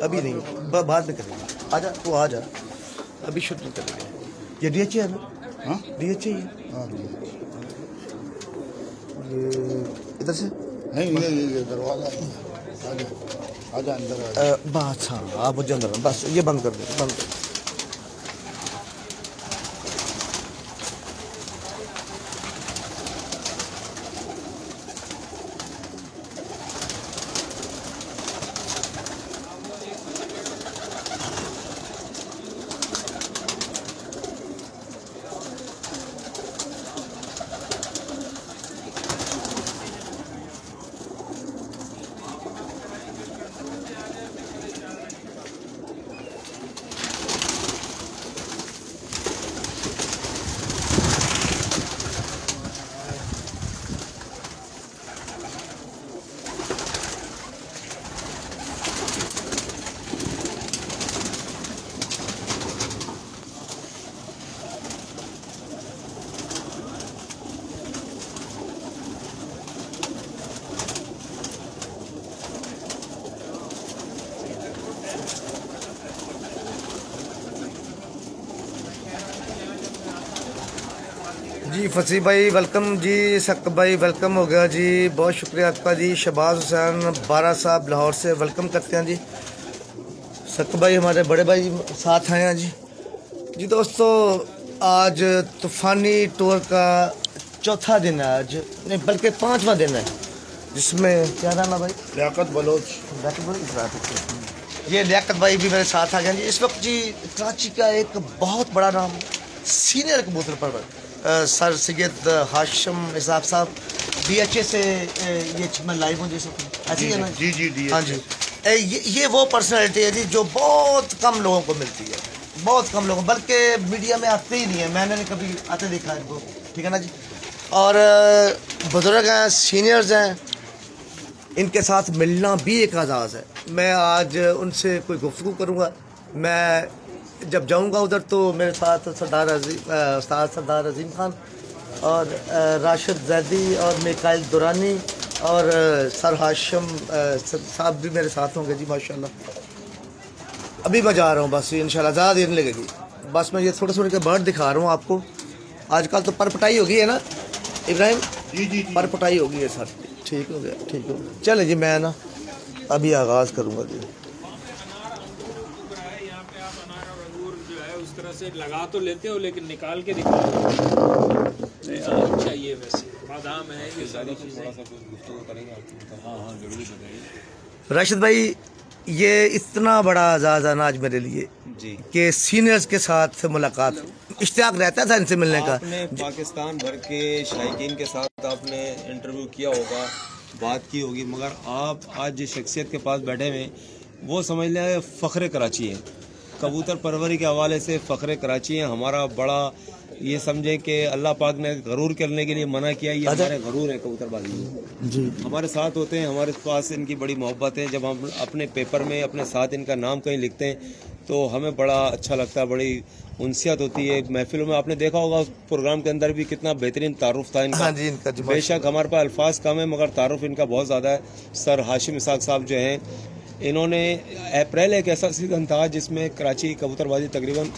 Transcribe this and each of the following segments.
अभी नहीं, बाद में करेंगे। आजा तू आ जा, अभी शूटिंग करेंगे। ये DH है ना? हाँ DH है। हाँ ये इधर से नहीं, ये दरवाजा आजा अंदर बस। हाँ आप मुझे अंदर बस ये बंद कर दे, बंद कर। जी फसी भाई वेलकम जी, सक भाई वेलकम हो गया जी, बहुत शुक्रिया आपका जी। शहबाज हुसैन बारा साहब लाहौर से वेलकम करते हैं जी। सक भाई हमारे बड़े भाई साथ आए हैं जी। जी दोस्तों आज तूफ़ानी टूर का चौथा दिन है, आज नहीं बल्कि 5वां दिन है, जिसमें क्या नाम है भाई? लियाकत बलोच। ये लियाकत भाई भी मेरे साथ आ गए जी। इस वक्त जी कराची का एक बहुत बड़ा नाम सीनियर कबूतर परवर सर सैयद हाशिम इसाक साहब DHA से ये मैं लाइव हूँ जैसे ऐसे ही है ना? जी हाँ जी। ये वो पर्सनैलिटी है जी जो बहुत कम लोगों को मिलती है, बहुत कम लोगों, बल्कि मीडिया में आते ही नहीं है, मैंने कभी आते देखा है इनको, ठीक है ना जी। और बुजुर्ग हैं, सीनियर्स हैं, इनके साथ मिलना भी एक एजाज़ है। मैं आज उनसे कोई गुफ्तगू करूँगा। मैं जब जाऊंगा उधर तो मेरे साथ सरदार अजीम खान और राशिद जैदी और मिकाइल दुरानी और सर हाशिम साहब भी मेरे साथ होंगे जी माशाल्लाह। अभी मैं जा रहा हूँ बस, इंशाल्लाह ज़्यादा देर नहीं लगेगी। बस मैं ये थोड़े थोड़े के बर्ड दिखा रहा हूँ आपको। आजकल तो परपटाई हो गई है ना इब्राहिम? जी परपटाई हो गई है सर। ठीक हो गया, ठीक हो गया। चले जी मैं ना अभी आगाज़ करूँगा जी। से लगा तो लेते हो लेकिन निकाल के दिखाओ चाहिए। वैसे बादाम है ये सारी चीजें। हाँ जरूर बताइए राशिद भाई, ये इतना बड़ा एजाज़ है ना आज मेरे लिए जी कि सीनियर्स के साथ मुलाकात, इश्तियाक रहता था इनसे मिलने का। आपने पाकिस्तान भर के शायकीन के साथ आपने इंटरव्यू किया होगा, बात की होगी, मगर आप आज जिस शख्सियत के पास बैठे हुए वो समझ लें फ़ख्र कराची है। कबूतर परवरी के हवाले से फ़ख्र कराची है हमारा बड़ा। ये समझे कि अल्लाह पाक ने गरूर करने के लिए मना किया, ये हमारे गरूर है कबूतरबाजी जी। हमारे साथ होते हैं, हमारे पास इनकी बड़ी मोहब्बत है। जब हम अपने पेपर में अपने साथ इनका नाम कहीं लिखते हैं तो हमें बड़ा अच्छा लगता है, बड़ी उनसियत होती है। महफिलों में आपने देखा होगा प्रोग्राम के अंदर भी कितना बेहतरीन तारुफ था इनका। हाँ जी, इनका बेशक हमारे पास अल्फाज कम है मगर तारुफ इनका बहुत ज़्यादा है। सर हाशिम इसाक साहब जो हैं, इन्होंने अप्रैल एक ऐसा सीज़न था जिसमें कराची की कबूतरबाजी तकरीबन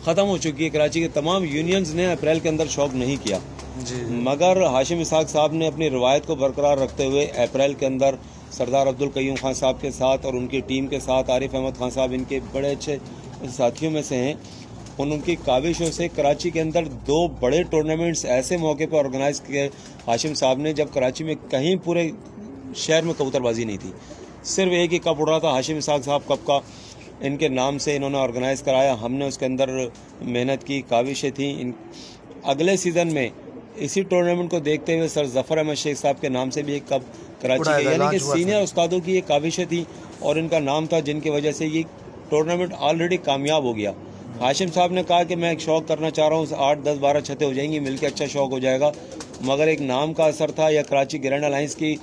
ख़त्म हो चुकी है। कराची के तमाम यूनियंस ने अप्रैल के अंदर शौक नहीं किया जी, मगर हाशिम इसाक साहब ने अपनी रवायत को बरकरार रखते हुए अप्रैल के अंदर सरदार अब्दुल कयूम खान साहब के साथ और उनकी टीम के साथ, आरिफ अहमद खान साहब इनके बड़े अच्छे साथियों में से हैं, उनकी काविशों से कराची के अंदर 2 बड़े टूर्नामेंट्स ऐसे मौके पर ऑर्गेनाइज किए हाशिम साहब ने जब कराची में कहीं पूरे शहर में कबूतरबाजी नहीं थी। सिर्फ एक ही कप उड़ रहा था, हाशिम इसाक साहब कप का इनके नाम से इन्होंने ऑर्गेनाइज़ कराया। हमने उसके अंदर मेहनत की, काविशें थी। अगले सीज़न में इसी टूर्नामेंट को देखते हुए सर जफ़र अहमद शेख साहब के नाम से भी एक कप कराची के, यानी कि सीनियर उस्तादों की ये काविशें थी और इनका नाम था, जिनकी वजह से ये टूर्नामेंट ऑलरेडी कामयाब हो गया। हाशिम साहब ने कहा कि मैं एक शौक़ करना चाह रहा हूँ, 8, 10, 12 छतें हो जाएंगी, मिलकर अच्छा शौक़ हो जाएगा। मगर एक नाम का असर था या कराची ग्रैंड अलायंस की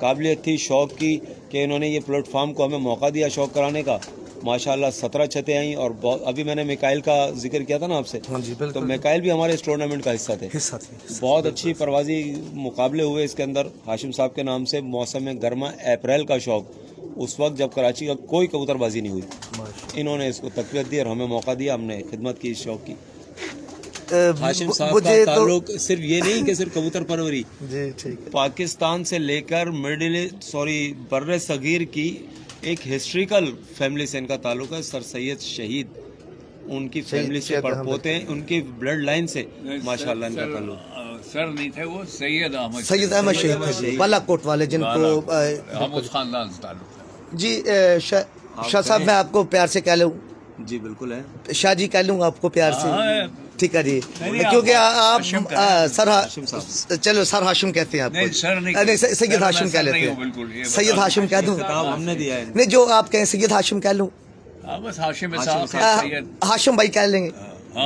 काबिलियत थी शौक़ की कि इन्होंने ये प्लेटफार्म को हमें मौका दिया शौक़ कराने का। माशाल्लाह 17 छतें आई और अभी मैंने मिकाइल का जिक्र किया था ना आपसे। हाँ जी, बिल्कुल। तो मिकाइल भी हमारे इस टूर्नामेंट का हिस्सा थे। बहुत अच्छी परवाजी मुकाबले हुए इसके अंदर हाशिम साहब के नाम से। मौसम गर्मा अप्रैल का शौक़ उस वक्त जब कराची का कोई कबूतरबाजी नहीं हुई। इन्होंने इसको तक़वियत दी और हमें मौका दिया, हमने खिदमत की इस शौक की। हाशिम साहब का ताल्लुक सिर्फ ये नहीं कि सिर्फ कबूतर परवरी, जी ठीक है, पाकिस्तान से लेकर बर्रे सगीर की एक हिस्ट्रिकल फैमिली से इनका ताल्लुक है। सर सैयद शहीद उनकी फैमिली से पड़पोते हैं, उनकी ब्लड लाइन से माशाल्लाह इनका ताल्लुक। सर नहीं थे वो, सैयद अहमद शहीद थे बालाकोट वाले, जिनको हम उस खानदान से ताल्लुक है। जी शाह साहब मैं आपको प्यार से कह लूँ? जी बिल्कुल है, शाह जी कह लूँगा आपको प्यार से? ठीक है जी, क्योंकि आप सर चलो सर हाशिम कहते हैं आपको। नहीं सैयद हाशिम कह लेते हैं, सैयद हाशिम कह दूं? हमने दिया है। नहीं जो आप कहें सैयद हाशिम कह लूं? बस हाशिम भाई कह लेंगे।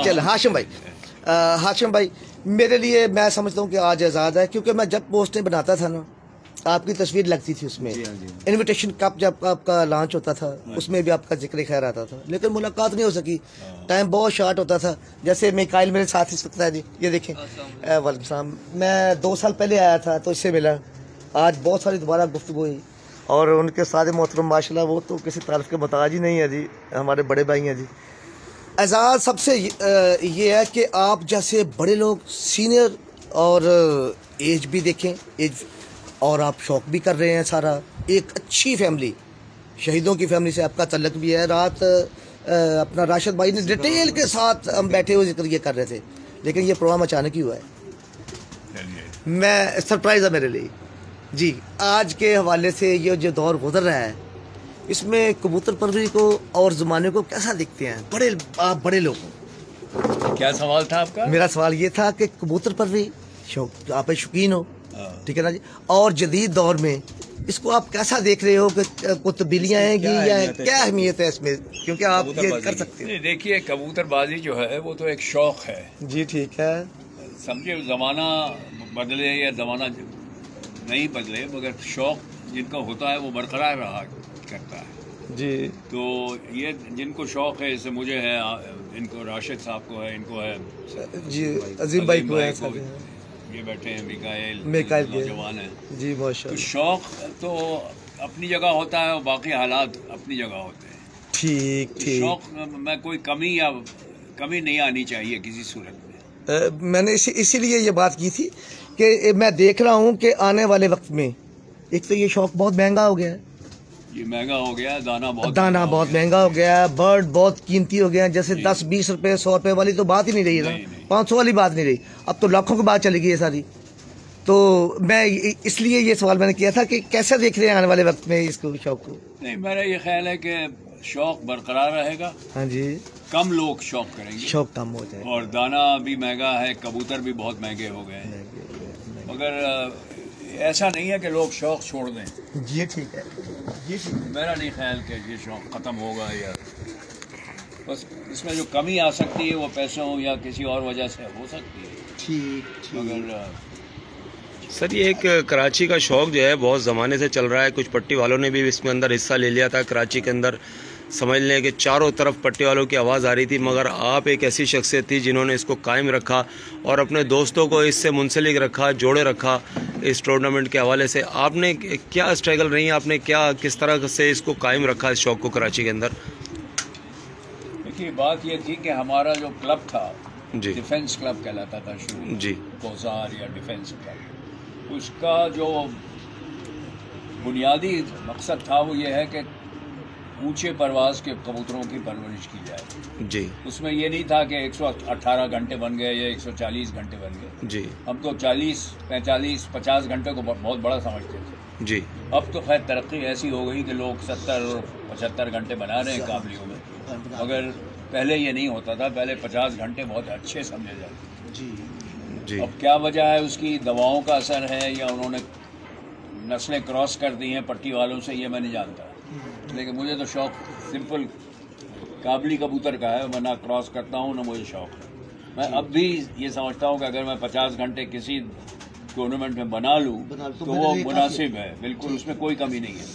चलो हाशिम भाई, हाशिम भाई मेरे लिए मैं समझता हूँ कि आज आज़ाद है, क्योंकि मैं जब पोस्टें बनाता था ना आपकी तस्वीर लगती थी उसमें। इनविटेशन कप जब आपका लॉन्च होता था उसमें भी आपका जिक्र खैर आता था, लेकिन मुलाकात नहीं हो सकी, टाइम बहुत शॉर्ट होता था। जैसे मिकाइल मेरे साथ ही सकता है जी, ये देखें वालेकुम सलाम, मैं 2 साल पहले आया था तो इससे मिला, आज बहुत सारी दोबारा गुफ्तगू हुई और उनके साथ मोहतरम माशाल्लाह वो तो किसी तारीफ के मुताज ही नहीं है जी, हमारे बड़े भाई हैं जी। एजाज़ सबसे ये है कि आप जैसे बड़े लोग सीनियर और एज भी देखें, एज और आप शौक भी कर रहे हैं सारा, एक अच्छी फैमिली, शहीदों की फैमिली से आपका तल्लक भी है। रात अपना राशिद भाई ने डिटेल के साथ हम बैठे हुए जिक्र ये कर रहे थे, लेकिन ये प्रोग्राम अचानक ही हुआ है, मैं सरप्राइज है मेरे लिए जी। आज के हवाले से ये जो दौर गुजर रहा है इसमें कबूतर परवरी को और ज़माने को कैसा दिखते हैं आप बड़े लोग? क्या सवाल था आपका? मेरा सवाल ये था कि कबूतर परवरी शौक आप शौकीन हो, ठीक है ना जी, और जदीद दौर में इसको आप कैसा देख रहे हो कि कुछ तब्दीलियाँ आएंगी या क्या अहमियत है इसमें, क्योंकि आप ये कर सकते हैं? देखिए कबूतरबाजी जो है वो तो एक शौक है जी, ठीक है, समझे, ज़माना बदले या ज़माना नहीं बदले मगर शौक जिनका होता है वो बरकरार रहा करता है जी। तो ये जिनको शौक है, जैसे मुझे है, इनको राशिद साहब को है, इनको है जी, अजीम भाई को है, ये बैठे हैं मिकाइल नौजवान है जी माशाल्लाह। तो शौक तो अपनी जगह होता है और बाकी हालात अपनी जगह होते हैं, ठीक ठीक। शौक में कोई कमी नहीं आनी चाहिए किसी सूरत में। मैंने इसीलिए ये बात की थी कि मैं देख रहा हूँ कि आने वाले वक्त में एक तो ये शौक बहुत महंगा हो गया है, ये महंगा हो गया, दाना बहुत महंगा हो गया है, बर्ड बहुत कीमती हो गया, जैसे 10-20 रुपए 100 रुपए वाली तो बात ही नहीं रही ना, 500 वाली बात नहीं रही, अब तो लाखों की बात चली गई है सारी। तो मैं इसलिए ये सवाल मैंने किया था कि कैसे देख रहे हैं आने वाले वक्त में इसको शौक को? नहीं, मेरा ये ख्याल है कि शौक बरकरार रहेगा, हाँ जी, कम लोग शौक करेंगे, शौक कम हो जाए, और दाना भी महंगा है, कबूतर भी बहुत महंगे हो गए हैं, मगर ऐसा नहीं है कि लोग शौक छोड़ दें। ये ठीक है, ये ठीक है। मेरा नहीं ख्याल कि ये शौक ख़त्म होगा, या बस इसमें जो कमी आ सकती है वो पैसों या किसी और वजह से हो सकती है, ठीक। मगर सर ये एक कराची का शौक जो है बहुत ज़माने से चल रहा है, कुछ पट्टी वालों ने भी इसमें अंदर हिस्सा ले लिया था। कराची के अंदर समझ लें कि चारों तरफ पट्टी वालों की आवाज़ आ रही थी, मगर आप एक ऐसी शख्सियत थी जिन्होंने इसको कायम रखा और अपने दोस्तों को इससे मुंसलिक रखा, जोड़े रखा इस टूर्नामेंट के हवाले से। आपने क्या स्ट्रगल रही, आपने क्या किस तरह से इसको कायम रखा इस शौक को कराची के अंदर? देखिए बात ये थी कि हमारा जो क्लब था जी, डिफेंस क्लब कहलाता था शुरू जी, कोसार या डिफेंस क्लब, उसका जो बुनियादी मकसद था वो ये है कि ऊंचे परवाज के कबूतरों की परवरिश की जाए जी। उसमें ये नहीं था कि 118 घंटे बन गए या 140 घंटे बन गए जी, हम तो 40, 45, 50 घंटे को बहुत बड़ा समझते थे जी। अब तो खैर तरक्की ऐसी हो गई कि लोग 70 और 75 घंटे बना रहे हैं काबलियों में, मगर पहले ये नहीं होता था, पहले 50 घंटे बहुत अच्छे समझे जाते जी जी। अब क्या वजह है उसकी? दवाओं का असर है या उन्होंने नस्लें क्रॉस कर दी हैं पट्टी वालों से, ये मैं नहीं जानता, लेकिन मुझे तो शौक सिंपल काबली कबूतर का है, मैं ना क्रॉस करता हूँ ना मुझे शौक है। मैं अब भी ये समझता हूँ कि अगर मैं 50 घंटे किसी टूर्नामेंट में बना लूँ तो वो मुनासिब है, बिल्कुल उसमें कोई कमी नहीं है।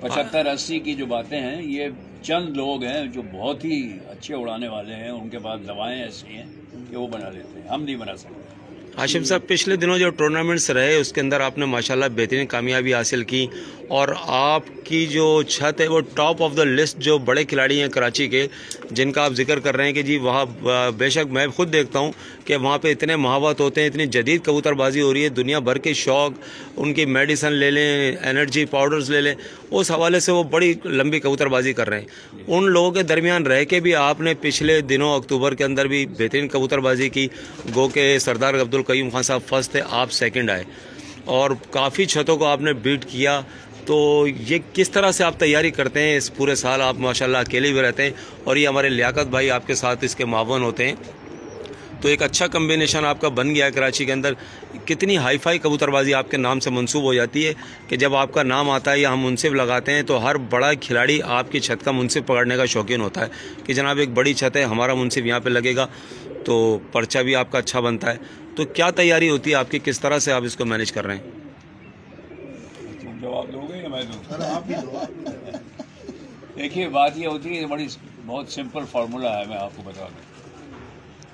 75-80 की जो बातें हैं ये चंद लोग हैं जो बहुत ही अच्छे उड़ाने वाले हैं, उनके पास दवाएं ऐसी हैं कि वो बना लेते हैं, हम नहीं बना सकते। हाशिम साहब, पिछले दिनों जो टूर्नामेंट्स रहे उसके अंदर आपने माशाल्लाह बेहतरीन कामयाबी हासिल की और आपकी जो छत है वो टॉप ऑफ द लिस्ट जो बड़े खिलाड़ी हैं कराची के, जिनका आप जिक्र कर रहे हैं कि जी वहाँ बेशक मैं खुद देखता हूँ कि वहाँ पे इतने महावत होते हैं, इतनी जदीद कबूतरबाजी हो रही है, दुनिया भर के शौक, उनकी मेडिसन ले लें, एनर्जी पाउडर्स ले लें, उस हवाले से वो बड़ी लंबी कबूतरबाजी कर रहे हैं। उन लोगों के दरमियान रह के भी आपने पिछले दिनों अक्टूबर के अंदर भी बेहतरीन कबूतरबाजी की। गो के सरदार अब्दुल कयूम खान साहब फर्स्ट थे, आप सेकंड आए और काफ़ी छतों को आपने बीट किया। तो ये किस तरह से आप तैयारी करते हैं इस पूरे साल? आप माशाल्लाह अकेले भी रहते हैं और ये हमारे लियाकत भाई आपके साथ इसके मावन होते हैं, तो एक अच्छा कम्बिनेशन आपका बन गया है कराची के अंदर। कितनी हाई फाई कबूतरबाजी आपके नाम से मंसूब हो जाती है कि जब आपका नाम आता है या हम मुनसिफ लगाते हैं तो हर बड़ा खिलाड़ी आपकी छत का मुनसिफ पकड़ने का शौकीन होता है कि जनाब एक बड़ी छत है, हमारा मुनसिफ यहाँ पे लगेगा, तो पर्चा भी आपका अच्छा बनता है। तो क्या तैयारी होती है आपकी, किस तरह से आप इसको मैनेज कर रहे हैं? तुम जवाब दोगे या मैं दूँ? देखिए, बात ये होती है, बहुत सिंपल फार्मूला है, मैं आपको बता दूँ।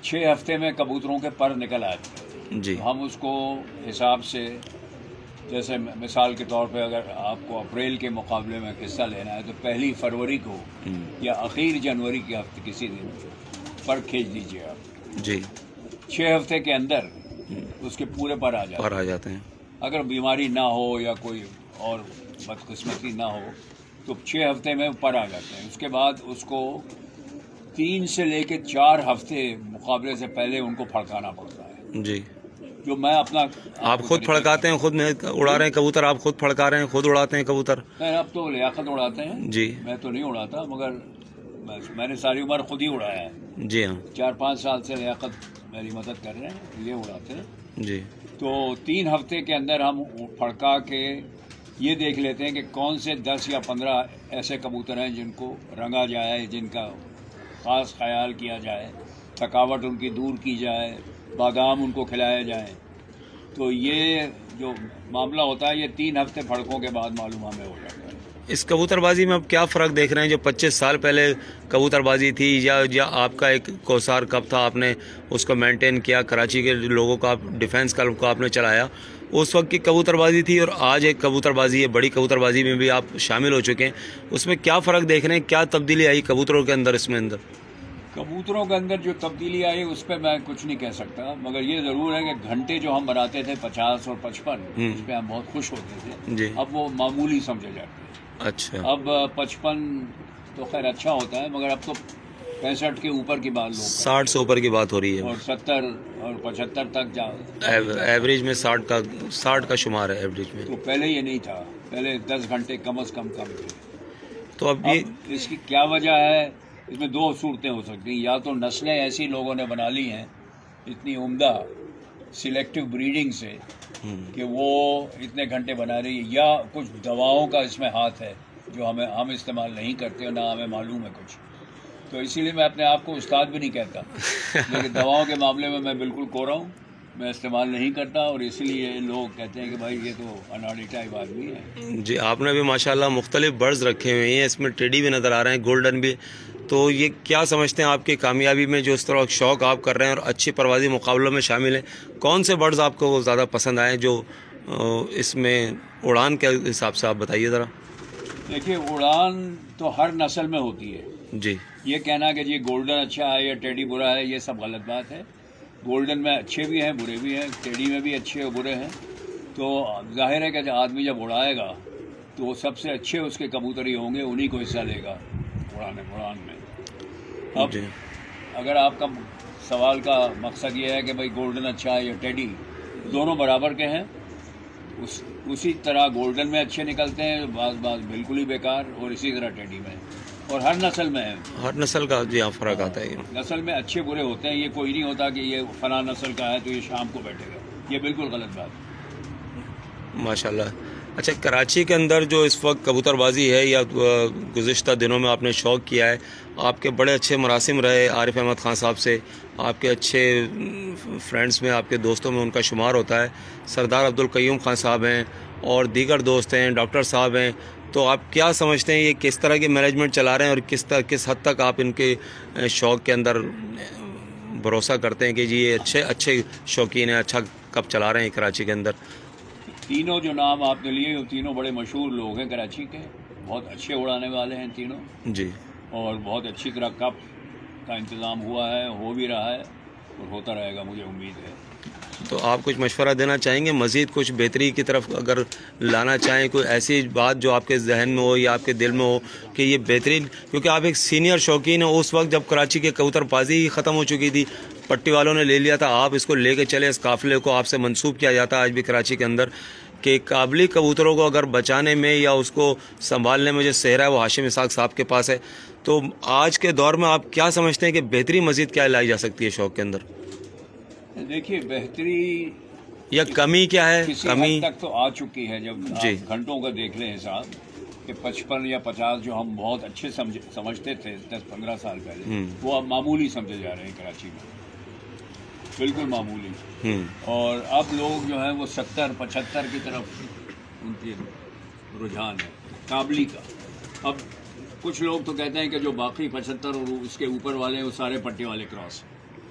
6 हफ्ते में कबूतरों के पर निकल आते हैं जी। हम उसको हिसाब से, जैसे मिसाल के तौर पे अगर आपको अप्रैल के मुकाबले में हिस्सा लेना है तो 1 फरवरी को या आखिर जनवरी के हफ्ते किसी दिन पर खींच दीजिए आप जी। 6 हफ्ते के अंदर उसके पूरे पर आ जाते हैं। अगर बीमारी ना हो या कोई और बदकिस्मती ना हो तो 6 हफ्ते में पर आ जाते हैं। उसके बाद उसको 3 से लेके 4 हफ्ते मुकाबले से पहले उनको फड़काना पड़ता है जी। जो मैं अपना आप खुद फड़काते हैं, खुद में उड़ा रहे हैं कबूतर, आप खुद फड़का रहे हैं, खुद उड़ाते हैं कबूतर? नहीं, अब तो लियाकत उड़ाते हैं जी, मैं तो नहीं उड़ाता, मगर मैंने सारी उम्र खुद ही उड़ाया है जी। हाँ, 4-5 साल से लियाकत मेरी मदद कर रहे हैं, ये उड़ाते हैं जी। तो 3 हफ्ते के अंदर हम फड़का के ये देख लेते हैं कि कौन से 10 या 15 ऐसे कबूतर हैं जिनको रंगा जाए, जिनका ख़ास ख्याल किया जाए, थकावट उनकी दूर की जाए, बादाम उनको खिलाया जाए। तो ये जो मामला होता है ये 3 हफ्ते फड़कों के बाद मालूम हमें हो जाता है। इस कबूतरबाजी में अब क्या फ़र्क देख रहे हैं? जो 25 साल पहले कबूतरबाजी थी या आपका एक कोसार कप था, आपने उसको मेंटेन किया, कराची के लोगों का डिफेंस क्लब को आपने चलाया, उस वक्त की कबूतरबाजी थी और आज एक कबूतरबाजी है, बड़ी कबूतरबाजी में भी आप शामिल हो चुके हैं, उसमें क्या फ़र्क देख रहे हैं? क्या तब्दीली आई कबूतरों के अंदर? इसमें अंदर कबूतरों के अंदर जो तब्दीली आई उस पर मैं कुछ नहीं कह सकता, मगर ये ज़रूर है कि घंटे जो हम बनाते थे 50 और 55 उस पर हम बहुत खुश होते थे जी। अब वो मामूली समझे जाते हैं। अच्छा, अब 55 तो खैर अच्छा होता है, मगर अब तो 65 के ऊपर की बात, 60 से ऊपर की बात हो रही है और 70 और 75 तक एवरेज में 60 का शुमार है एवरेज में। तो पहले ये नहीं था, पहले 10 घंटे कम से कम थे। तो अब ये इसकी क्या वजह है? इसमें 2 सूरतें हो सकती हैं। या तो नस्लें ऐसी लोगों ने बना ली हैं इतनी उम्दा सिलेक्टिव ब्रीडिंग से कि वो इतने घंटे बना रही है, या कुछ दवाओं का इसमें हाथ है जो हम इस्तेमाल नहीं करते और ना हमें मालूम है कुछ। तो इसीलिए मैं अपने आप को उस्ताद भी नहीं कहता, लेकिन दवाओं के मामले में मैं बिल्कुल कोरा हूँ, मैं इस्तेमाल नहीं करता और इसीलिए लोग कहते हैं कि भाई ये तो अनाड़ी टाइप आदमी है जी। आपने भी माशाल्लाह मुख्तलिफ बर्ड्स रखे हुए हैं, इसमें टेडी भी नज़र आ रहे हैं, गोल्डन भी। तो ये क्या समझते हैं आपकी कामयाबी में, जो इस तरह शौक़ आप कर रहे हैं और अच्छी परवाज़ी मुकाबलों में शामिल हैं, कौन से बर्ड्स आपको ज़्यादा पसंद आए जो इसमें उड़ान के हिसाब से आप बताइए ज़रा? देखिए, उड़ान तो हर नस्ल में होती है जी। ये कहना कि जी गोल्डन अच्छा है या टेडी बुरा है, ये सब गलत बात है। गोल्डन में अच्छे भी हैं, बुरे भी हैं, टेडी में भी अच्छे और बुरे हैं। तो जाहिर है कि आदमी जब उड़ाएगा तो सबसे अच्छे उसके कबूतर ही होंगे, उन्हीं को हिस्सा लेगा उड़ान में। अब अगर आपका सवाल का मकसद ये है कि भाई गोल्डन अच्छा है या टेडी, दोनों बराबर के हैं, उसी तरह गोल्डन में अच्छे निकलते हैं, बाज़ बिल्कुल ही बेकार, और इसी तरह टेडी में, और हर नस्ल में है, हर नस्ल का जी हाँ फ़र्क आता है। नस्ल में अच्छे बुरे होते हैं। ये कोई नहीं होता कि ये फला नस्ल का है तो ये शाम को बैठेगा, ये बिल्कुल गलत बात है। माशाल्लाह। अच्छा, कराची के अंदर जो इस वक्त कबूतरबाजी है या गुज़िश्ता दिनों में आपने शौक़ किया है, आपके बड़े अच्छे मरासिम रहे आरिफ अहमद खान साहब से, आपके अच्छे फ्रेंड्स में, आपके दोस्तों में उनका शुमार होता है, सरदार अब्दुल कयूम खान साहब हैं और दीगर दोस्त हैं, डॉक्टर साहब हैं। तो आप क्या समझते हैं ये किस तरह की मैनेजमेंट चला रहे हैं और किस हद तक आप इनके शौक़ के अंदर भरोसा करते हैं कि जी ये अच्छे शौकीन हैं, अच्छा कप चला रहे हैं कराची के अंदर? तीनों जो नाम आपने लिए वो तीनों बड़े मशहूर लोग हैं कराची के, बहुत अच्छे उड़ाने वाले हैं तीनों जी, और बहुत अच्छी तरह कप का इंतज़ाम हुआ है, हो भी रहा है और होता रहेगा, मुझे उम्मीद है। तो आप कुछ मशवरा देना चाहेंगे, मज़ीद कुछ बेहतरी की तरफ अगर लाना चाहें, कोई ऐसी बात जो आपके जहन में हो या आपके दिल में हो कि ये बेहतरीन, क्योंकि आप एक सीनियर शौकीन हो, उस वक्त जब कराची के कबूतरबाजी ही ख़त्म हो चुकी थी, पट्टी वालों ने ले लिया था, आप इसको लेके चले, इस काफ़िले को आपसे मंसूब किया जाता है आज भी कराची के अंदर कि काबिली कबूतरों को अगर बचाने में या उसको संभालने में जो सेहरा है वो हाशिम इसाक साहब के पास है। तो आज के दौर में आप क्या समझते हैं कि बेहतरी मज़ीद क्या लाई जा सकती है शौक़ के अंदर? देखिए बेहतरी या कमी क्या है? कमी तक तो आ चुकी है, जब आप घंटों का देख लें हिसाब कि 55 या 50 जो हम बहुत अच्छे समझते थे 10-15 साल पहले, वो अब मामूली समझे जा रहे हैं कराची में, बिल्कुल मामूली। और अब लोग जो है वो 70-75 की तरफ उनकी रुझान है काबली का। अब कुछ लोग तो कहते हैं कि जो बाकी 75 और उसके ऊपर वाले वो सारे पट्टी वाले क्रॉस।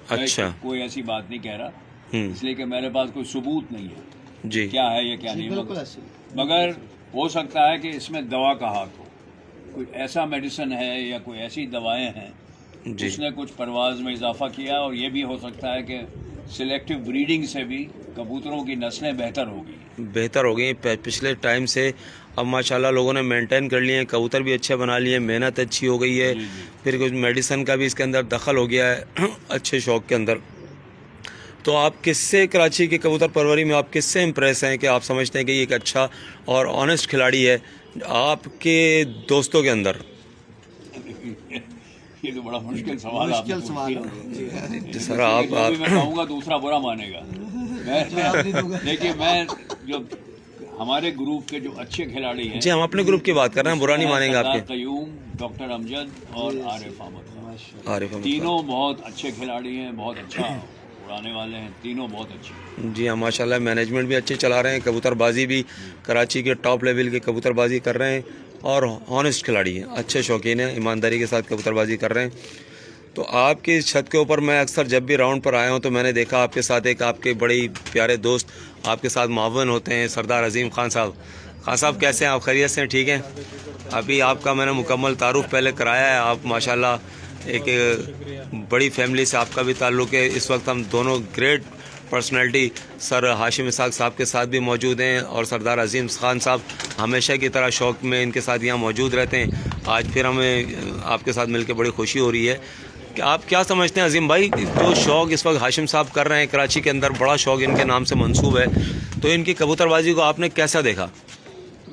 अच्छा, कोई ऐसी बात नहीं कह रहा, इसलिए कि मेरे पास कोई सबूत नहीं है जी क्या है ये क्या नहीं, मगर हो सकता है कि इसमें दवा का हाथ हो, कोई ऐसा मेडिसिन है या कोई ऐसी दवाएं हैं जिसने कुछ परवाज में इजाफा किया, और ये भी हो सकता है कि सिलेक्टिव ब्रीडिंग से भी कबूतरों की नस्लें बेहतर हो गई पिछले टाइम से। अब माशाल्लाह लोगों ने मेंटेन कर लिए हैं, कबूतर भी अच्छे बना लिए, मेहनत अच्छी हो गई है, फिर कुछ मेडिसिन का भी इसके अंदर दखल हो गया है अच्छे शौक़ के अंदर। तो आप किससे कराची की कबूतर परवरी में आप किससे इम्प्रेस हैं कि आप समझते हैं कि ये एक अच्छा और ऑनेस्ट खिलाड़ी है आपके दोस्तों के अंदर? ये तो बड़ा मुश्किल सवाल है सर। आप मैं कहूँगा दूसरा बुरा मानेगा, देखिए मैं जो हमारे ग्रुप के जो अच्छे खिलाड़ी हैं, जी हम अपने ग्रुप की बात कर रहे हैं, बुरा नहीं मानेंगे आपके। कयूम, डॉक्टर अमजद और आरिफ अहमद, तीनों बहुत अच्छे खिलाड़ी हैं, बहुत अच्छा उड़ाने वाले हैं, तीनों बहुत अच्छे। जी हाँ माशाल्लाह, मैनेजमेंट भी अच्छे चला रहे हैं, कबूतरबाजी भी कराची के टॉप लेवल की कबूतरबाजी कर रहे हैं और ऑनेस्ट खिलाड़ी हैं, अच्छे शौकीन हैं, ईमानदारी के साथ कबूतरबाजी कर रहे हैं। तो आपकी छत के ऊपर मैं अक्सर जब भी राउंड पर आया हूँ तो मैंने देखा आपके साथ एक आपके बड़े प्यारे दोस्त आपके साथ मावन होते हैं, सरदार अजीम खान साहब। खान साहब कैसे हैं आप? खैरियत से ठीक हैं? अभी आपका मैंने मुकम्मल तारुफ पहले कराया है। आप माशाल्लाह एक बड़ी फैमिली से आपका भी ताल्लुक़ है। इस वक्त हम दोनों great personality sir Hashim Isaq sahab के साथ भी मौजूद हैं और सरदार अजीम खान साहब हमेशा की तरह शौक़ में इनके साथ यहाँ मौजूद रहते हैं। आज फिर हमें आपके साथ मिलकर बड़ी खुशी हो रही है। कि आप क्या समझते हैं अजीम भाई, जो शौक़ इस वक्त हाशिम साहब कर रहे हैं कराची के अंदर, बड़ा शौक़ इनके नाम से मंसूब है, तो इनकी कबूतरबाजी को आपने कैसा देखा?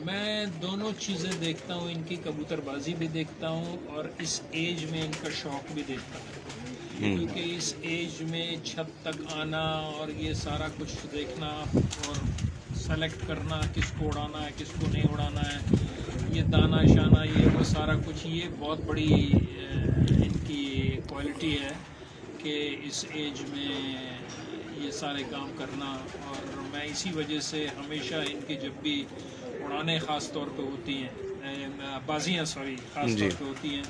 मैं दोनों चीज़ें देखता हूँ, इनकी कबूतरबाजी भी देखता हूँ और इस एज में इनका शौक़ भी देखता हूँ, क्योंकि इस एज में छत तक आना और ये सारा कुछ देखना और सेलेक्ट करना किसको उड़ाना है किसको नहीं उड़ाना है, ये दाना शाना ये वो सारा कुछ, ये बहुत बड़ी इनकी क्वालिटी है कि इस एज में ये सारे काम करना। और मैं इसी वजह से हमेशा इनकी जब भी उड़ाने ख़ास तौर पे होती हैं, बाजियाँ ख़ास तौर पे होती हैं,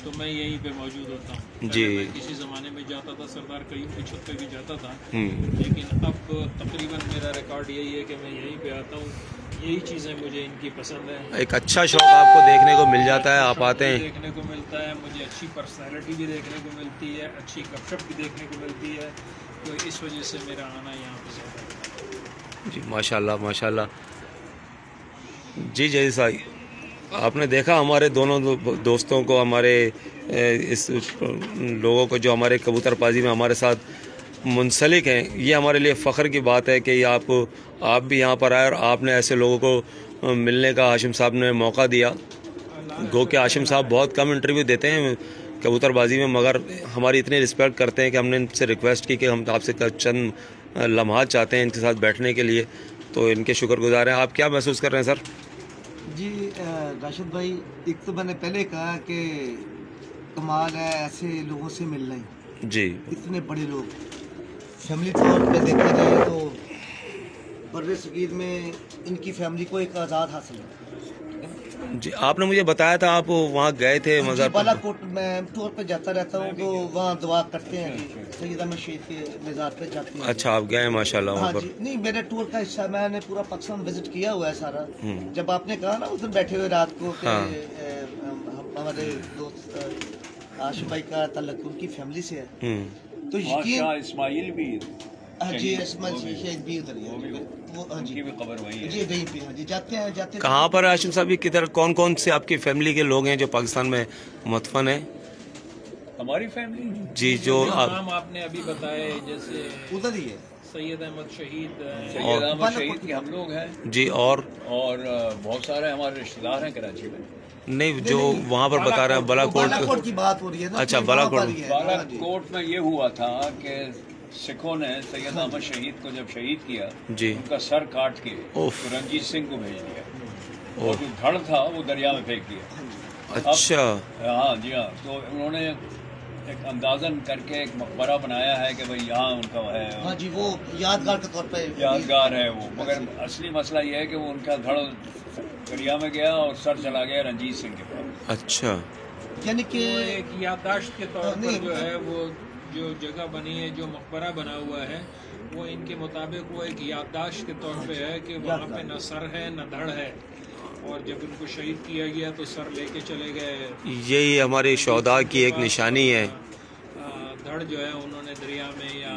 तो मैं यहीं पे मौजूद होता हूँ जी। मैं किसी ज़माने में जाता था, सरदार कयूम की छत पे भी जाता था, लेकिन अब तकरीबन मेरा रिकॉर्ड यही है कि मैं यहीं पे आता हूँ। यही चीज़ें मुझे इनकी पसंद है। एक अच्छा शौक़ आपको देखने को मिल जाता है, आप आते हैं, देखने को मिलता है, मुझे अच्छी पर्सनैलिटी भी देखने को मिलती है, अच्छी गपशप भी देखने को मिलती है, तो इस वजह से मेरा आना यहाँ पे ज़्यादा जी। माशाल्लाह माशाल्लाह जी। जैसा आपने देखा हमारे दोनों दोस्तों को, हमारे इस लोगों को जो हमारे कबूतरबाजी में हमारे साथ मुंसलिक हैं, ये हमारे लिए फ़ख्र की बात है कि आप भी यहाँ पर आए और आपने ऐसे लोगों को मिलने का हाशिम साहब ने मौका दिया। गो के हाशिम साहब बहुत कम इंटरव्यू देते हैं कबूतरबाजी में, मगर हमारी इतनी रिस्पेक्ट करते हैं कि हमने इनसे रिक्वेस्ट की कि हम आपसे चंद लम्हात चाहते हैं इनके साथ बैठने के लिए, तो इनके शुक्रगुजार हैं। आप क्या महसूस कर रहे हैं सर? जी राशिद भाई, एक तो मैंने पहले कहा कि कमाल है ऐसे लोगों से मिलना ही जी। इतने बड़े लोग, फैमिली तौर पे देखा जाए तो बर्रे सगीर में इनकी फैमिली को एक आज़ाद हासिल है। जी, आपने मुझे बताया था आप वहाँ गए थे मज़ार बालाकोट में टूर पे जाता रहता हूँ, तो वहाँ दुआ करते हैं जी, सैयद अहमद शहीद के मज़ार पे जाते हैं। अच्छा, आप गए माशाल्लाह वहाँ हाँ पर? जी, नहीं मेरे टूर का हिस्सा, मैंने पूरा पाकिस्तान विजिट किया हुआ है सारा। जब आपने कहा ना उधर बैठे हुए रात को कि हमारे दोस्त आशिफ भाई का ताल्लुक उनकी फैमिली से है, तो यकीन इस्माइल भी जी इस्माइल शहीद भी उधर ही है वो। हाँ जी, खबर वही है जी यहीं पे। हाँ जी, जाते हैं कहाँ पर हाशिम साहब किधर? कौन कौन से आपकी फैमिली के लोग हैं जो पाकिस्तान में मुतफन है? हमारी फैमिली जी, जो नाम आपने अभी बताए जैसे उधर ही है, सैयद अहमद शहीद के हम लोग हैं जी, और बहुत सारे हमारे रिश्तेदार हैं कराची में। नहीं, जो वहाँ पर बता रहे हैं बालाकोट की बात हो रही है ना। अच्छा, बालाकोट में ये हुआ था कि सिखों ने सैयद अहमद शहीद को जब शहीद किया जी, उनका सर काट के तो रंजीत सिंह को भेज दिया और जो धड़ था वो दरिया में फेंक दिया। अच्छा, हाँ जी हाँ, तो उन्होंने एक अंदाजन करके एक मकबरा बनाया है कि भाई यहाँ उनका है। हाँ जी, वो यादगार के तौर पे यादगार है वो, मगर असली मसला ये है कि वो उनका धड़ दरिया में गया और सर चला गया रंजीत सिंह के पास। अच्छा, यानी कि एक याददाश्त के तौर पर जो है वो जो जगह बनी है, जो मकबरा बना हुआ है, वो इनके मुताबिक वो एक याददाश्त के तौर पे है कि वहाँ पे न सर है न धड़ है, और जब उनको शहीद किया गया तो सर लेके चले गए। यही हमारे शौदा की एक निशानी है। धड़ जो है उन्होंने दरिया में या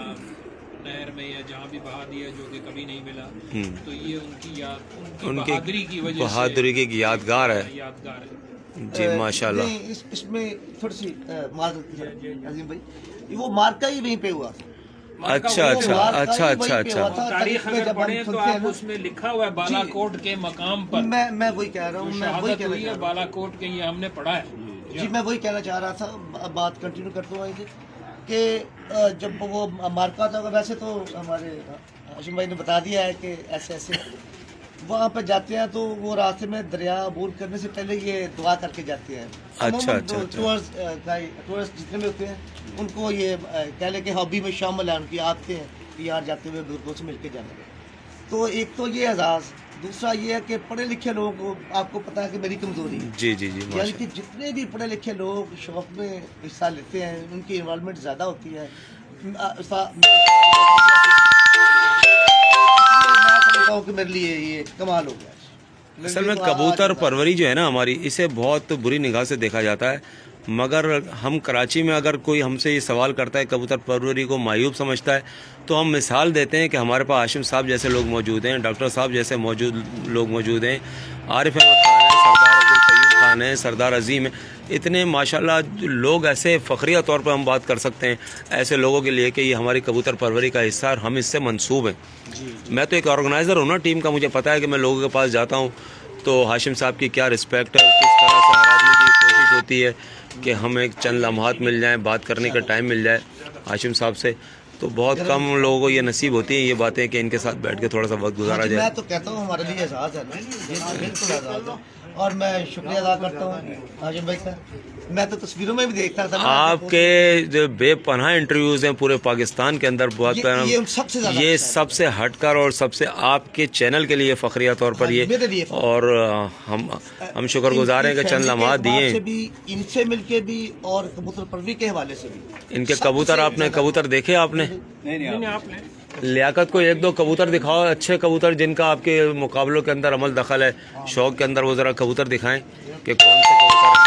नहर में या जहाँ भी बहा दिया, जो कि कभी नहीं मिला। तो ये उनकी बहादुरी की वजह से, बहादुरी की यादगार है। यादगार है जी माशाल्लाह। इसमें थोड़ी सी अजीम भाई, वो मार्का ही वहीं पे हुआ। अच्छा अच्छा अच्छा अच्छा अच्छा, तारीख अगर पढ़े तो आप उसमें लिखा हुआ है बालाकोट के मकाम पर। मैं वही कह रहा हूँ, मैं वही कह रहा हूँ बालाकोट के, ये हमने पढ़ा है जी। मैं वही कहना चाह रहा था, बात कंटिन्यू करते हुए कि जब वो मार्का था, वैसे तो हमारे हाशिम भाई ने बता दिया है कि ऐसे ऐसे वहाँ पे जाते हैं, तो वो रास्ते में दरिया अबूर करने से पहले ये दुआ करके जाते हैं। अच्छा अच्छा, टूरिस्ट जितने भी होते हैं उनको ये कह ले कि हॉबी में शामिल है उनकी, आते हैं कि यार जाते हुए बुजुर्गों से मिलके जाने। तो एक तो ये एजाज़, दूसरा ये है कि पढ़े लिखे लोगों को, आपको पता है कि मेरी कमजोरी है जी जी जी, यानी कि जितने भी पढ़े लिखे लोग शौक में हिस्सा लेते हैं उनकी इन्वॉल्वमेंट ज़्यादा होती है। कि मेरे लिए ये कमाल हो गया। असल में कबूतर परवरी जो है ना हमारी, इसे बहुत बुरी निगाह से देखा जाता है, मगर हम कराची में अगर कोई हमसे ये सवाल करता है कबूतर परवरी को मायूब समझता है, तो हम मिसाल देते हैं कि हमारे पास हाशिम साहब जैसे लोग मौजूद हैं, डॉक्टर साहब जैसे लोग मौजूद हैं, आरिफ अहमद खान है, सरदार अब्दुल कयूम खान है, सरदार अजीम है, इतने माशाल्लाह लोग ऐसे फ़खरिया तौर पर हम बात कर सकते हैं ऐसे लोगों के लिए कि ये हमारी कबूतर परवरी का हिस्सा और हम इससे मंसूब हैं। मैं तो एक ऑर्गेनाइज़र हूँ ना टीम का, मुझे पता है कि मैं लोगों के पास जाता हूँ तो हाशिम साहब की क्या रिस्पेक्ट है, किस तरह से हर आदमी की कोशिश होती है कि हमें एक चंद लम्हात मिल जाएँ, बात करने का टाइम मिल जाए हाशिम साहब से। तो बहुत कम लोगों को ये नसीब होती है ये बातें कि इनके साथ बैठ के थोड़ा सा वक्त गुजारा जाए। मैं तो कहता हूँ हमारे लिए एजाज़ है ना, ये बिल्कुल एजाज़ है, और मैं शुक्रिया अदा करता हूँ हाशिम भाई का। मैं तो तस्वीरों में भी देखता था आपके जो बेपनाह इंटरव्यूज हैं पूरे पाकिस्तान के अंदर, बहुत ये सबसे हटकर और सबसे आपके चैनल के लिए फखरिया तौर पर ये, और हम शुक्रगुजार हैं कि चंद लम्हात दिए इनसे मिलके भी और कबूतर परवरी के हवाले से भी। इनके कबूतर आपने कबूतर देखे आपने? नहीं आपने लियाकत को एक दो कबूतर दिखाओ, अच्छे कबूतर जिनका आपके मुकाबलों के अंदर अमल दखल है, शौक के अंदर, वो जरा कबूतर दिखाएं कि कौन से कबूतर हैं।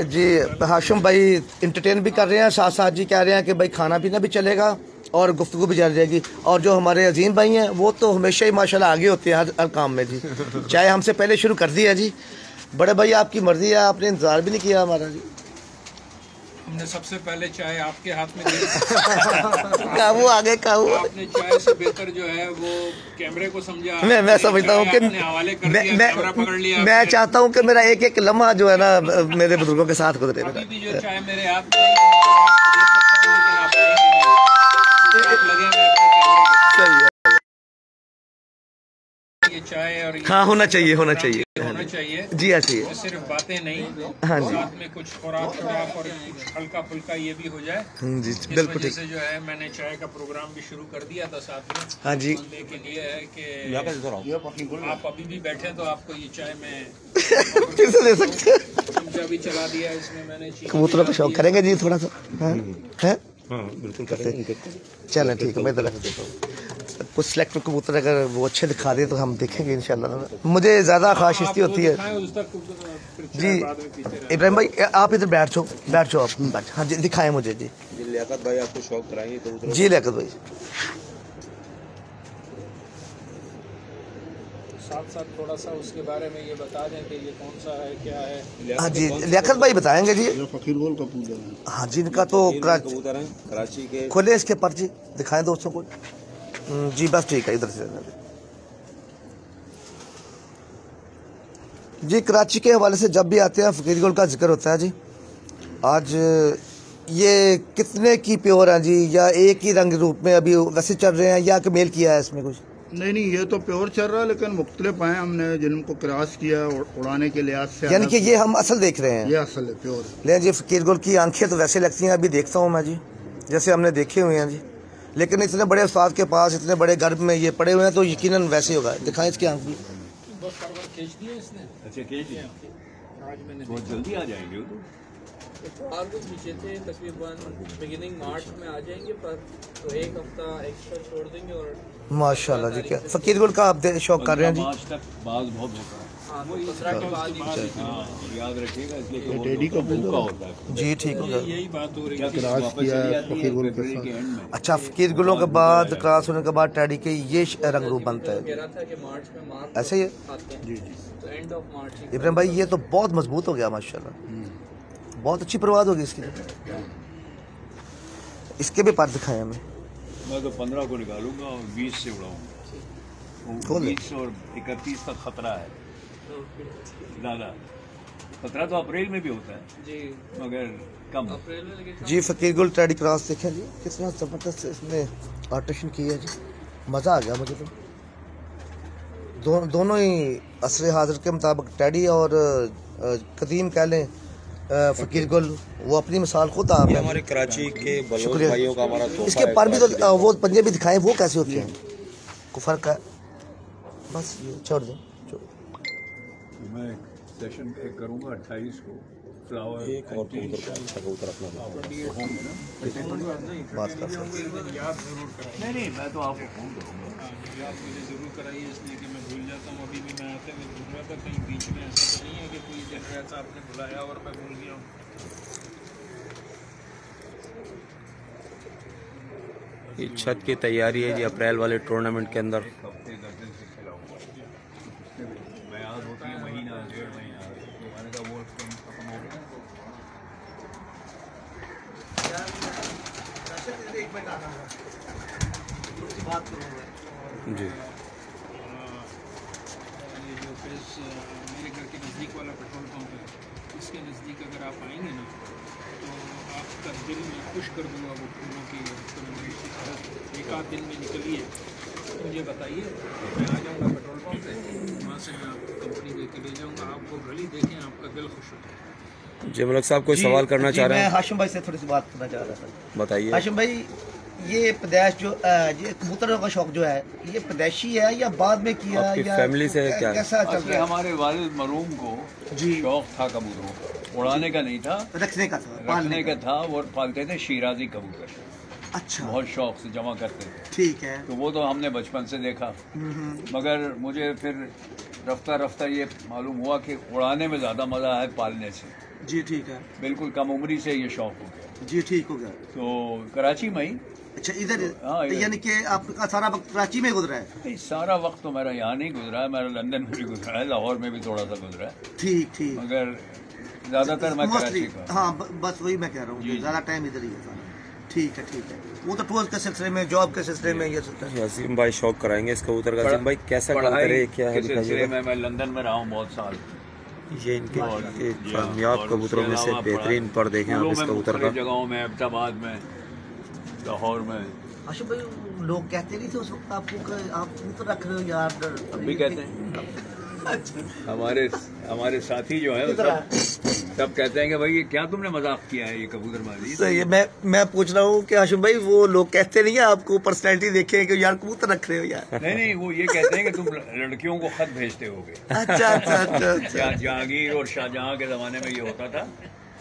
जी हाशिम भाई इंटरटेन भी कर रहे हैं, साथ साथ जी कह रहे हैं कि भाई खाना पीना भी चलेगा और गुफ्तगू भी जारी रहेगी। और जो हमारे अजीम भाई हैं वो तो हमेशा ही माशाल्लाह आगे होते हैं हर काम में जी, चाहे हमसे पहले शुरू कर दिया जी। बड़े भाई आपकी मर्जी है, आपने इंतजार भी नहीं किया हमारा जी, हमने सबसे पहले चाय आपके हाथ में दी। काबू आगे काबू, आपने चाय से बेहतर जो है वो कैमरे को समझा। मैं समझता हूँ कि मैं चाहता हूँ कि मेरा एक एक लम्हा जो है ना मेरे बुजुर्गों के साथ गुजरे। अभी भी जो चाय मेरे हाथ में ये चाय और हाँ होना चाहिए होना चाहिए जी। ऐसे ही सिर्फ बातें नहीं, हाँ जी, साथ में कुछ खुराक और कुछ हल्का फुल्का ये भी हो जाए जी बिल्कुल ठीक। से जो है मैंने चाय का प्रोग्राम भी शुरू कर दिया था साथ में। हाँ जी, के लिए है कि आप अभी भी बैठे तो आपको ये चाय में फिर से ले सकते हैं। चमचा भी चला दिया इसमें मैंने। कबूतरों का शौक करेंगे जी थोड़ा सा? है बिल्कुल करते हैं। चलें ठीक है, मैं इधर रख देता हूँ। कुछ सिलेक्ट कबूतर अगर वो अच्छे दिखा दे तो हम देखेंगे इंशाल्लाह। मुझे ज़्यादा ख्वाहिश होती है जी। इब्राहिम भाई आप इधर बैठ जाओ आप। हाँ जी दिखाएं मुझे जी। लियाकत भाई आपको शौक कराएंगे कबूतर जी। लियाकत भाई साथ थोड़ा सा उसके बारे में ये बता दें कि ये कौन सा है क्या है। हाँ जी लियाकत भाई बताएंगे जी। फकीर गोल कबूतर है। हाँ जी इनका तो कबूतर है कराची के। खोले इसके पर जी, दिखाएं दोस्तों को जी। बस ठीक है, इधर से जी। कराची के हवाले से जब भी आते हैं फकीर गोल का जिक्र होता है जी। आज ये कितने की प्योर है जी, या एक ही रंग रूप में अभी वैसे चल रहे हैं या कि मेल किया है इसमें कुछ? नहीं ये तो प्योर चल रहा है, लेकिन मुख्तलिफ हैं। हमने जिनको क्रॉस किया उड़ाने के लिहाज से, यानी कि ये हम असल देख रहे हैं। ये असल है, प्योर है। लेकिन जी फकीर गोल की आंखें तो वैसे लगती हैं, अभी देखता हूँ मैं जी जैसे हमने देखे हुए हैं जी। लेकिन इतने बड़े उस्ताद के पास इतने बड़े गर्भ में ये पड़े हुए हैं तो यकीनन वैसे होगा। दिखाएं इसकी आंख भी। अच्छा खींच दिया, बहुत जल्दी आ जाएंगे। और कुछ पीछे थे तकरीबन बिगिनिंग मार्च में आ जाएंगे, पर तो एक हफ्ता एक्स्ट्रा छोड़ देंगे। और माशाल्लाह जी, क्या फकीर गोल का आप शौक कर रहे हैं जी? मार्च तक बाज बहुत होता है। याद रखिएगा, इसलिए होता है जी। ठीक होगा, यही बात हो रही है। क्रॉस किया है फकीर गोल के साथ। अच्छा फकीर गुलों के बाद क्रॉस होने के बाद टैडी के ये रंग रूप बनता है, कह रहा था कि मार्च में मार्च ऐसे ही है जी जी। तो एंड ऑफ मार्च। इब्राहिम भाई ये तो बहुत मजबूत हो गया माशाल्लाह, बहुत अच्छी परवाज होगी इसकी। इसके भी पर दिखाए हमें। मैं तो 15 को निकालूंगा और 20 से उड़ाऊंगा। 20 और 31 तक खतरा है ज़्यादा। खतरा तो अप्रैल में भी होता है जी, मगर कम अप्रैल में। लेकिन जी फकीर गुल टैडी क्रॉस देखें जी, कितना ज़बरदस्त इसने आर्टिशन किया है जी। मज़ा आ गया मुझे तो। दोनों ही असर हाजिर के मुताबिक टैडी और कदीम कह लें फकीर गुल, वो अपनी मिसाल खुद आप हमारे कराची के बलोच भाइयों का हमारा तोहफा। इसके पर भी तो वो पंजे भी दिखाएं, वो कैसे होते हैं? को फर्क है बस, ये छोड़ दें। मैं सेशन एक करूंगा 28 को फ्लावर एक और कबूतर अपना बात कर सकते। नहीं मैं तो आपको फोन करूंगा। याद मुझे ज़रूर कराइए, इसलिए कि मैं भूल जाता हूँ। अभी भी मैं आते हुए भूल रहा था, कहीं बीच में ऐसा तो नहीं है कि कोई जगह ऐसा आपने बुलाया और मैं भूल गया हूँ। ये छत की तैयारी है जी अप्रैल वाले टूर्नामेंट के अंदर। हफ्ते 10 दिन से खिलाऊंगा। मैं याद होती है महीना 1.5 महीना तो मैंने कहा वो खत्म हो गया। जी ये जो प्रेस मेरे घर के नज़दीक वाला पेट्रोल पंप है, इसके नज़दीक अगर आप आएंगे ना तो आपका दिल में खुश कर दूँगा वो फूलों की तरफ। एक आध दिन में निकलिए, मुझे बताइए, मैं आ जाऊँगा पेट्रोल पंप पे, वहाँ से मैं आपको कंपनी दे के ले जाऊँगा। आपको गली देखें, आपका दिल खुश हो जाए। जी मलक साहब कोई सवाल करना चाह रहे हैं? मैं हाशिम भाई से थोड़ी सी बात करना चाह रहा था। बताइए हाशिम भाई, ये पैदाइश जो ये कबूतरों का शौक जो है, ये पैदाइशी है या बाद में किया आपकी या फैमिली से क्या कैसा चल रहा है? हमारे वालिद मरूम को जी शौक था कबूतरों का, उड़ाने का नहीं था, रखने का था, रखने का था। वो पालते थे शिराजी कबूतर, अच्छा बहुत शौक से जमा करते थे। ठीक है। तो वो तो हमने बचपन से देखा, मगर मुझे फिर रफ्ता रफ्ता ये मालूम हुआ कि उड़ाने में ज़्यादा मज़ा है पालने से। जी ठीक है। बिल्कुल कम उम्री से ये शौक हो गया। जी ठीक हो गया। तो कराची में ही। अच्छा इधर हाँ, इधर। यानी कि आपका सारा वक्त कराची में गुजरा है? नहीं, सारा वक्त तो मेरा यहाँ नहीं गुजरा है, मेरा लंदन में भी गुजरा है, लाहौर में भी थोड़ा सा गुजरा है, ठीक ठीक। मगर ज़्यादातर मैं कराची का। हाँ बस वही मैं कह रहा हूँ, ज़्यादा टाइम इधर ही है सारा। ठीक है ठीक है। वो तो टूर के सिलसिले में, जॉब के सिलसिले में ये सब है। अजीम भाई शौक कराएंगे इस कबूतर का। अजीम भाई कैसा कबूतर है, क्या है सिलसिले में मैं लंदन में रहा हूँ बहुत साल। ये इनके कामयाब कबूतरों में से बेहतरीन पर देखें आप इस कबूतर का। जगहों में, अहमदाबाद में, लाहौर में। आशिफ भाई लोग कहते नहीं थे उस वक्त आपको कि आप कबूतर रख रहे हो यार? अभी कहते हैं। अच्छा। हमारे साथी जो है सब कहते हैं कि भाई ये क्या तुमने मजाक किया है, ये कबूतरबाजी। सही है। मैं पूछ रहा हूँ कि हाशिम भाई वो लोग कहते नहीं है आपको पर्सनैलिटी देखे कि यार कबूतर रख रहे हो यार? नहीं, वो ये कहते हैं कि तुम लड़कियों को खत भेजते होगे। अच्छा। जहांगीर और शाहजहां के जमाने में ये होता था,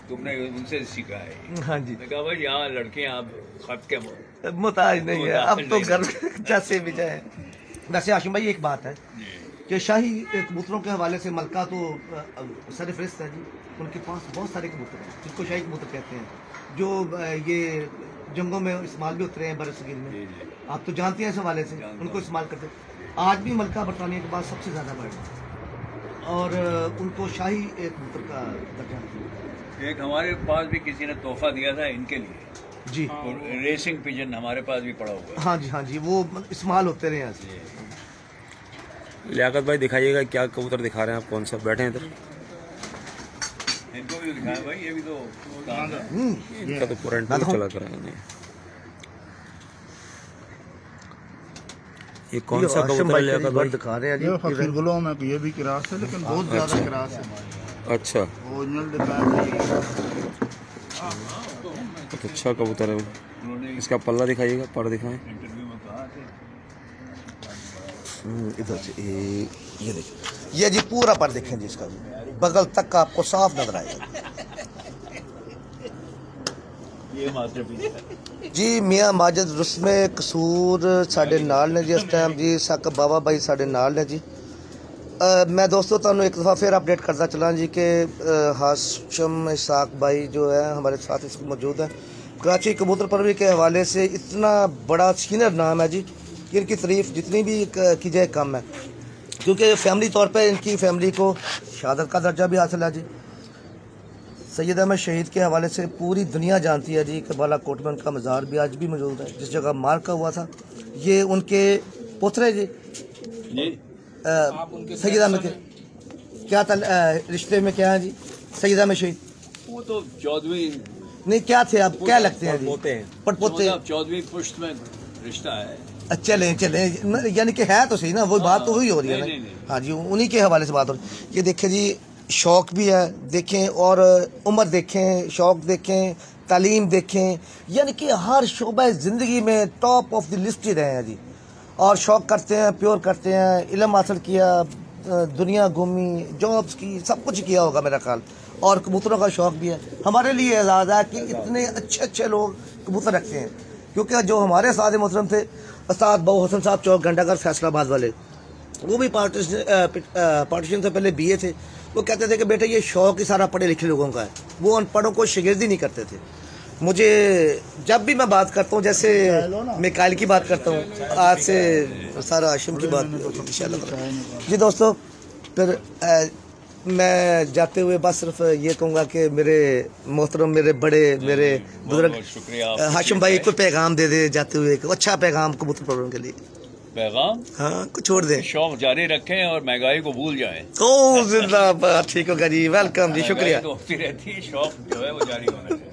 तुमने उनसे सीखा है। हाँ जी। कहा भाई यहाँ लड़कियां आप खत के मुताज नहीं है, अब तो घर जैसे भी जाए। वैसे हाशिम भाई एक बात है कि शाही कबूतरों के हवाले से मलका तो सरफरिस्त है जी। उनके पास बहुत सारे कबूतर हैं जिनको शाही कबूतर कहते हैं, जो ये जंगों में इस्तेमाल भी उतरे हैं बरसगीर में। आप तो जानते हैं इस हवाले से, उनको इस्तेमाल करते हैं। आज भी मलका बरतानिया के बाद सबसे ज़्यादा बढ़ है और उनको शाही कबूतर का दर्जा। एक हमारे पास भी किसी ने तोहफा दिया था इनके लिए जी, और रेसिंग पिजन हमारे पास भी पड़ा हुआ है। हाँ जी, वो इस्तेमाल होते रहे हैं। लियाकत भाई दिखाइएगा क्या कबूतर दिखा रहे हैं आप, कौन सा बैठे हैं इधर? इनको भी दिखाएं भाई, ये भी तो इनका तो पूरा इंटरव्यू चला कर रहे हैं। ये कौन सा कबूतर है लियाकत भाई? दिखा रहे हैं जी, ये फकीर गुलाम है, ये भी क्रास है लेकिन बहुत ज्यादा क्रास है। अच्छा, ओरिजिनल दिखाया। बहुत अच्छा कबूतर है। इसका पल्ला दिखाइएगा, पर दिखाएं। इधर से ये देखिए, ये जी पूरा पर देखें जी, इसका बगल तक का आपको साफ नजर आएगा। ये मास्टरपीस है जी। मियाँ माजिद रुस्मे कसूर साढ़े नाल ने जी इस टाइम जी। साकब बाबा भाई साढ़े नाल ने जी। मैं दोस्तों तुहानू एक दफ़ा फिर अपडेट करता चला जी कि हाशिम इसाक भाई जो है हमारे साथ इसको मौजूद है। कराची कबूतर परवरी के हवाले से इतना बड़ा सीनियर नाम है जी, इनकी तारीफ जितनी भी की जाए कम है, क्योंकि फैमिली तौर पे इनकी फैमिली को शहादत का दर्जा भी हासिल है जी। सैयद अहमद शहीद के हवाले से पूरी दुनिया जानती है जी कि बालाकोट में उनका मज़ार भी आज भी मौजूद है। जिस जगह मार्का हुआ था, ये उनके पुत्र जी सैयद अहमद के क्या रिश्ते में क्या है जी? सैयद अहमद शहीद वो तो चौधरी नहीं, क्या थे आप, क्या लगते हैं जी? पड़पोते चौधरी पुश्त में रिश्ता है। चले यानी कि है तो सही ना, वो बात तो हुई हो रही है ना। हाँ जी, उन्हीं के हवाले से बात हो रही है। ये देखें जी, शौक भी है देखें, और उम्र देखें, शौक देखें, तालीम देखें, यानी कि हर शोबा ज़िंदगी में टॉप ऑफ द लिस्ट ही रहे हैं जी। और शौक करते हैं, प्योर करते हैं, इल्म हासिल किया, दुनिया घूमी, जॉब्स की, सब कुछ किया होगा मेरा ख्याल। और कबूतरों का शौक भी है। हमारे लिए एजाज़ है कि इतने अच्छे लोग कबूतर रखते हैं, क्योंकि जो हमारे साथ मोहतरम थे उस्ताद बहु हसन साहब चौक घंटाघर फैसलाबाद वाले, वो भी पार्टीशन से पहले BA थे। वो कहते थे कि बेटा ये शौक ही सारा पढ़े लिखे लोगों का है, वो अनपढ़ों को शिगिर्दी नहीं करते थे। मुझे जब भी मैं बात करता हूँ, जैसे मिकाइल की बात करता हूँ, आज से सारा हाशिम की बात इंशाल्लाह। जी दोस्तों, फिर मैं जाते हुए बस सिर्फ ये कहूँगा कि मेरे मोहतरम, मेरे बड़े, मेरे बुजुर्ग हाशिम भाई को पैगाम दे दे जाते हुए, अच्छा पैगाम कबूतर प्रोग्राम के लिए पैगाम। हाँ, कुछ छोड़ दें, शौक जारी रखें और महंगाई को भूल जाएं। ओ जिंदाबाद, ठीक होगा जी, वेलकम जी, शुक्रिया। तो होती रहती है, शौक जो है वो जारी होना चाहिए।